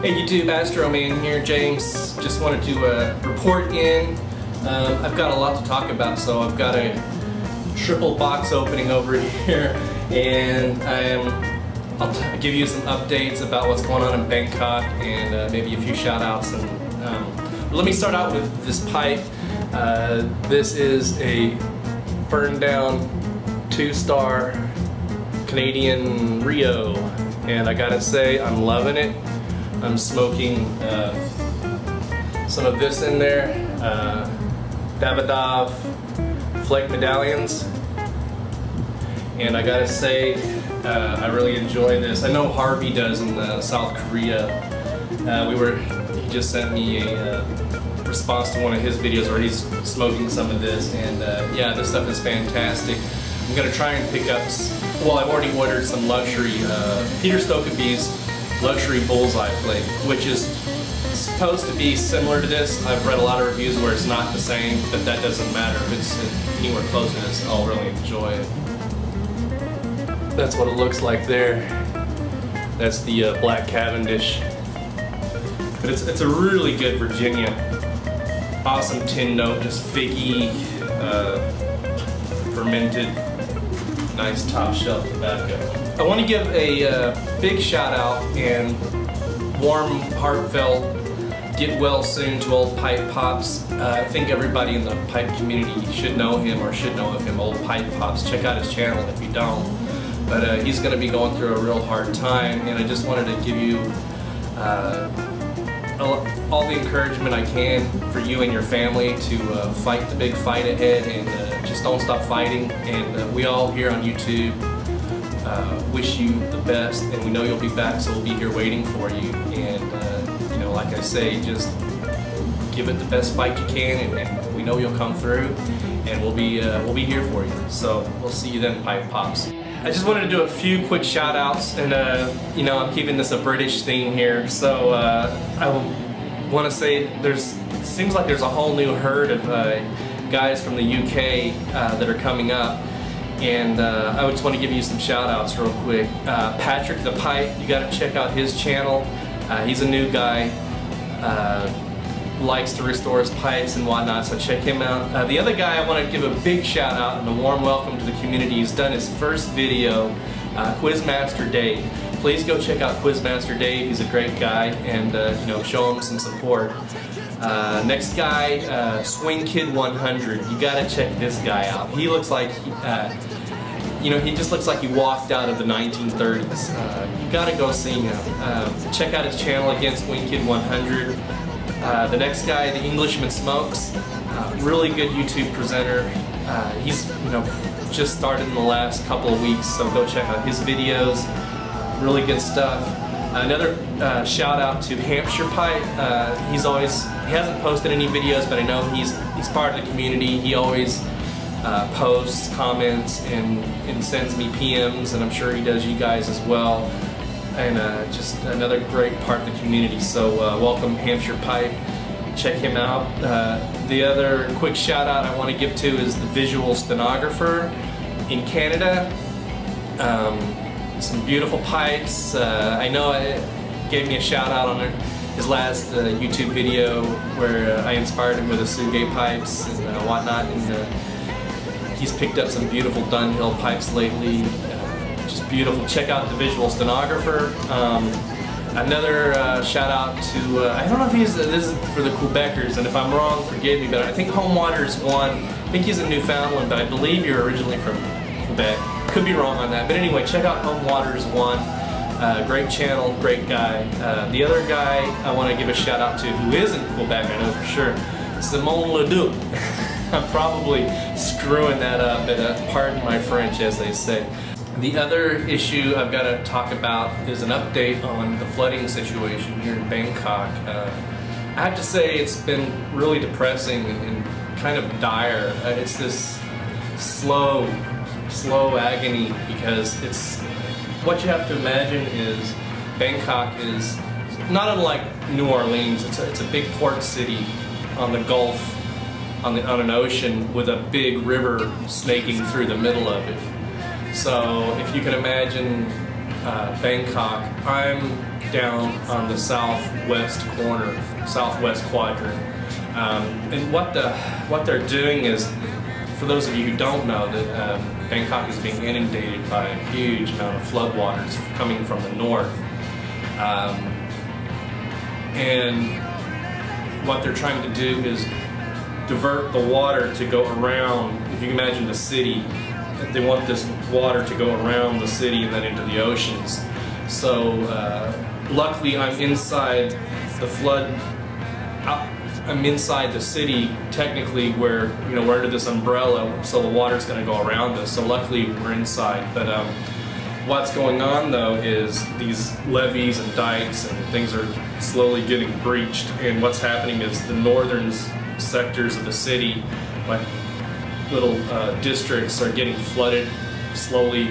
Hey YouTube, Astro Man here, James. Just wanted to report in. I've got a lot to talk about, so I've got a triple box opening over here, and I'll give you some updates about what's going on in Bangkok and maybe a few shout outs. And let me start out with this pipe. This is a Ferndown 2-star Canadian Rio, and I gotta say I'm loving it. I'm smoking some of this in there, Davidoff flake medallions, and I gotta say I really enjoy this. I know Harvey does in South Korea. He just sent me a response to one of his videos where he's smoking some of this, and yeah, this stuff is fantastic. I'm gonna try and pick up, well, I've already ordered some luxury Peter Stokkebye's luxury bullseye flake, which is supposed to be similar to this. I've read a lot of reviews where it's not the same, but that doesn't matter. If it's anywhere close to this, I'll really enjoy it. That's what it looks like there. That's the Black Cavendish. But it's a really good Virginia. Awesome tin note, just figgy, fermented, nice top shelf tobacco. I want to give a big shout out and warm, heartfelt get well soon to Old Pipe Pops. I think everybody in the pipe community should know him or should know of him, Old Pipe Pops. Check out his channel if you don't. But he's going to be going through a real hard time, and I just wanted to give you all the encouragement I can for you and your family to fight the big fight ahead, and just don't stop fighting. And we all here on YouTube wish you the best, and we know you'll be back, so we'll be here waiting for you. And you know, like I say, just give it the best fight you can, and we know you'll come through, and we'll be here for you. So we'll see you then, Pipe Pops. I just wanted to do a few quick shout outs, and you know, I'm keeping this a British theme here, so I want to say it seems like there's a whole new herd of guys from the UK that are coming up. And I just want to give you some shout outs real quick. Patrick the Pipe, you got to check out his channel. He's a new guy, likes to restore his pipes and whatnot, so check him out. The other guy I want to give a big shout out and a warm welcome to the community. He's done his first video, Quizmaster Dave. Please go check out Quizmaster Dave. He's a great guy, and you know, show him some support. Next guy, Swing Kid 100. You gotta check this guy out. He looks like, you know, he just looks like he walked out of the 1930s. You gotta go see him. Check out his channel again, Swing Kid 100. The next guy, The Englishman Smokes. Really good YouTube presenter. He's, you know, just started in the last couple of weeks, so go check out his videos. Really good stuff. Another shout out to Hampshire Pipe. He hasn't posted any videos, but I know he's part of the community. He always posts, comments, and sends me PMs, and I'm sure he does you guys as well. And just another great part of the community. So welcome, Hampshire Pipe. Check him out. The other quick shout out I want to give to is the visual stenographer in Canada. Some beautiful pipes. I know it gave me a shout out on his last YouTube video where I inspired him with the Suge pipes and whatnot, and he's picked up some beautiful Dunhill pipes lately. Just beautiful. Check out the visual stenographer. Another shout out to, I don't know if this is for the Quebecers, and if I'm wrong, forgive me, but I think Home Waters 1, I think he's a Newfoundland, but I believe you're originally from Quebec. Could be wrong on that, but anyway, check out Home Waters 1. Great channel, great guy. The other guy I want to give a shout out to, who is in Quebec, I know for sure, Simon Leduc. I'm probably screwing that up, but pardon my French, as they say. The other issue I've got to talk about is an update on the flooding situation here in Bangkok. I have to say it's been really depressing and kind of dire. It's this slow agony, because it's, what you have to imagine is Bangkok is not unlike New Orleans. It's a big port city on the Gulf on an ocean with a big river snaking through the middle of it. So if you can imagine Bangkok, I'm down on the southwest corner, southwest quadrant, and what they're doing is, for those of you who don't know, that Bangkok is being inundated by a huge amount of floodwaters coming from the north, and what they're trying to do is divert the water to go around. If you can imagine the city, they want this water to go around the city and then into the oceans. So luckily I'm inside the flood, I'm inside the city technically, where we're under this umbrella, so the water's going to go around us, so luckily we're inside. But what's going on though is these levees and dikes and things are slowly getting breached, and what's happening is the northern sectors of the city, like little districts, are getting flooded slowly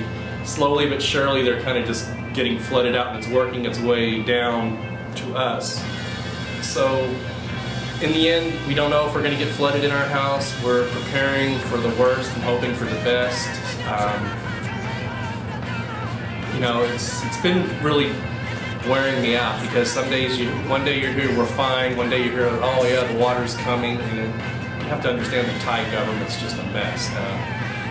but surely. They're kind of just getting flooded out, and it's working its way down to us. So in the end, we don't know if we're going to get flooded in our house. We're preparing for the worst and hoping for the best. It's been really wearing me out, because some days one day you're here, we're fine, one day you hear, oh yeah, the water's coming, and you have to understand the Thai government's just a mess.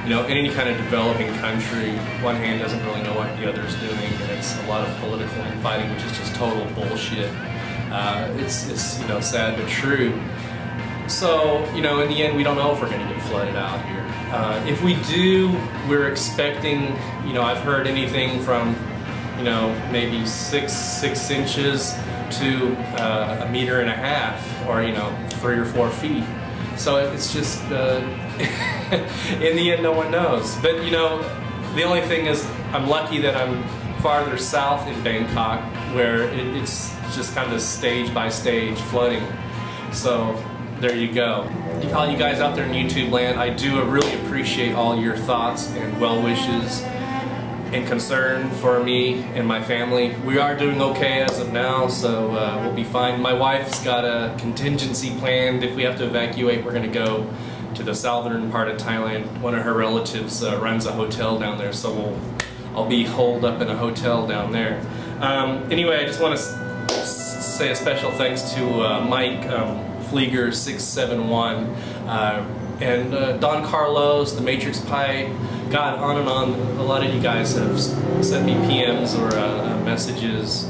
In any kind of developing country, one hand doesn't really know what the other's doing, and it's a lot of political infighting, which is just total bullshit. It's sad but true. So, in the end, we don't know if we're going to get flooded out here. If we do, we're expecting, I've heard anything from, maybe six inches to 1.5 meters, or 3 or 4 feet. So it's just, in the end, no one knows. But the only thing is, I'm lucky that I'm farther south in Bangkok, where it's just kind of stage by stage flooding. So there you go. All you guys out there in YouTube land, I do really appreciate all your thoughts and well wishes and concern for me and my family. We are doing okay as of now, so we'll be fine. My wife's got a contingency planned. If we have to evacuate, we're going to go to the southern part of Thailand. One of her relatives runs a hotel down there, so I'll be holed up in a hotel down there. Anyway, I just want to say a special thanks to Mike Flieger671 and Don Carlos, the Matrix Pipe. God, on and on. A lot of you guys have sent me PMs or messages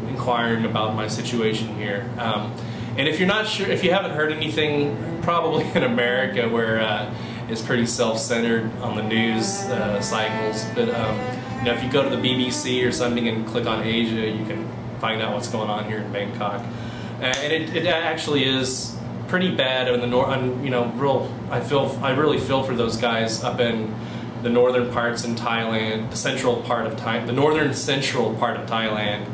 inquiring about my situation here. And if you're not sure, if you haven't heard anything, probably in America, where it's pretty self-centered on the news cycles, but if you go to the BBC or something and click on Asia, you can find out what's going on here in Bangkok. And it actually is pretty bad in the north. I really feel for those guys up in the northern parts in Thailand, the northern central part of Thailand,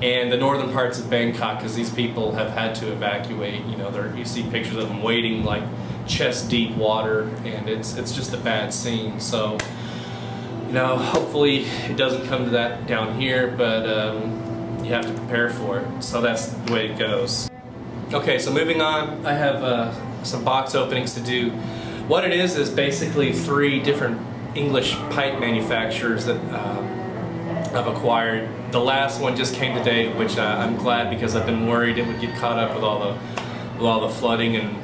and the northern parts of Bangkok, because these people have had to evacuate. You see pictures of them wading like chest deep water, and it's just a bad scene. So hopefully it doesn't come to that down here, but you have to prepare for it. So that's the way it goes. Okay, so moving on, I have some box openings to do. What it is basically 3 different English pipe manufacturers that I've acquired. The last one just came today, which I'm glad, because I've been worried it would get caught up with all the flooding and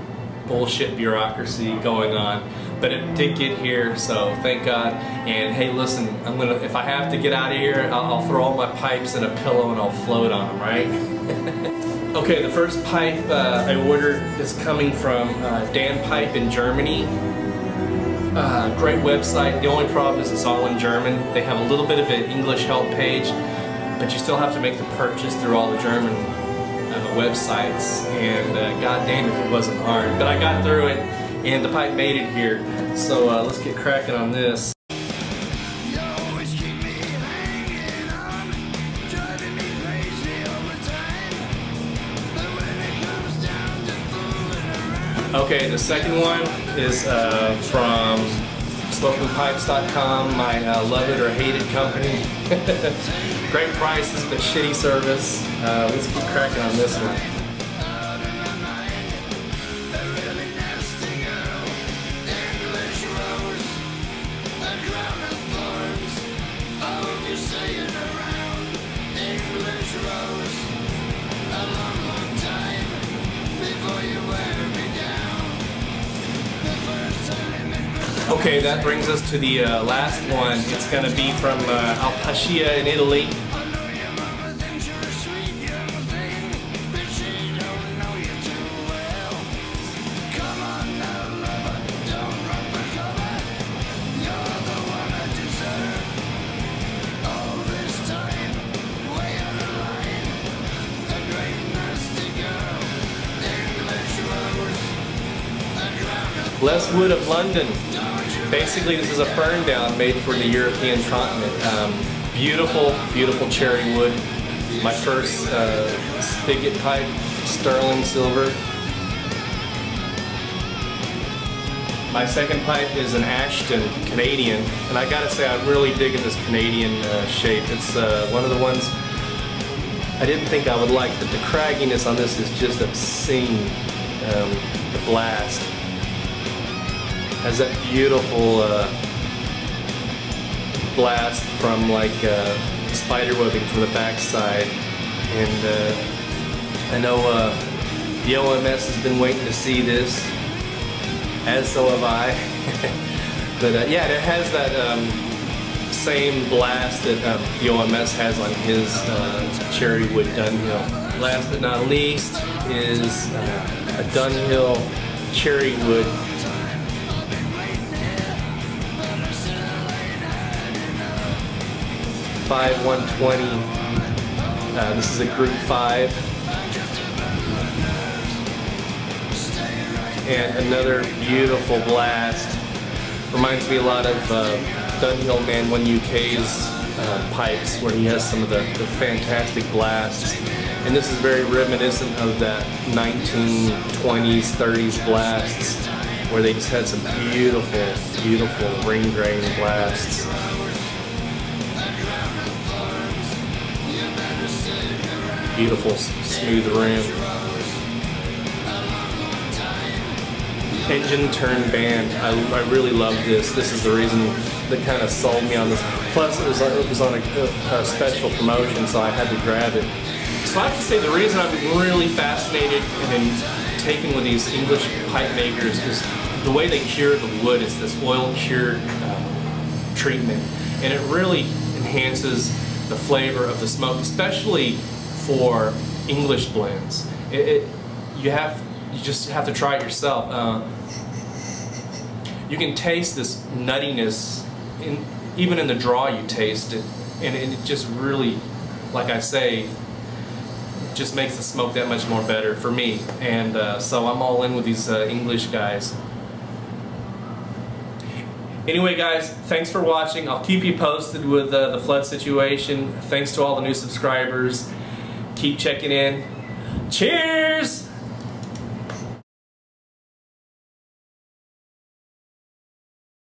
bullshit bureaucracy going on. But it did get here, so thank God. And hey, listen, if I have to get out of here, I'll throw all my pipes in a pillow and I'll float on them, right? Okay, the first pipe I ordered is coming from Dan Pipe in Germany. Great website. The only problem is it's all in German. They have a little bit of an English help page, but you still have to make the purchase through all the German websites. And god damn if it wasn't hard. But I got through it, and the pipe made it here. So let's get cracking on this. Okay, the second one is from SmokingPipes.com, my love it or hate it company. Great prices but shitty service. Let's keep cracking on this one. Okay, that brings us to the last one. It's going to be from Alpaccia in Italy. L.Wood of London. Basically, this is a Ferndown made for the European continent. Beautiful, beautiful cherry wood. My first spigot pipe, sterling silver. My second pipe is an Ashton, Canadian, and I gotta say I'm really digging this Canadian shape. It's one of the ones I didn't think I would like, but the cragginess on this is just obscene. The blast has that beautiful blast from like spider webbing from the backside, and I know the OMS has been waiting to see this, as so have I. But yeah, it has that same blast that the OMS has on his cherry wood Dunhill. Last but not least is a Dunhill cherry wood. $5,120. This is a Group 5. And another beautiful blast. Reminds me a lot of Dunhill Man 1 UK's pipes, where he has some of the fantastic blasts. And this is very reminiscent of that 1920s, 30s blasts, where they just had some beautiful, beautiful ring grain blasts. Beautiful smooth rim. Engine turn band. I really love this. This is the reason that kind of sold me on this. Plus it was on a special promotion, so I had to grab it. So I have to say the reason I'm really fascinated and taken with these English pipe makers is the way they cure the wood. It's this oil cured treatment, and it really enhances the flavor of the smoke, especially for English blends. You just have to try it yourself. You can taste this nuttiness, even in the draw you taste it, and it just really, like I say, just makes the smoke that much more better for me. And so I'm all in with these English guys. Anyway guys, thanks for watching. I'll keep you posted with the flood situation. Thanks to all the new subscribers. Keep checking in. Cheers!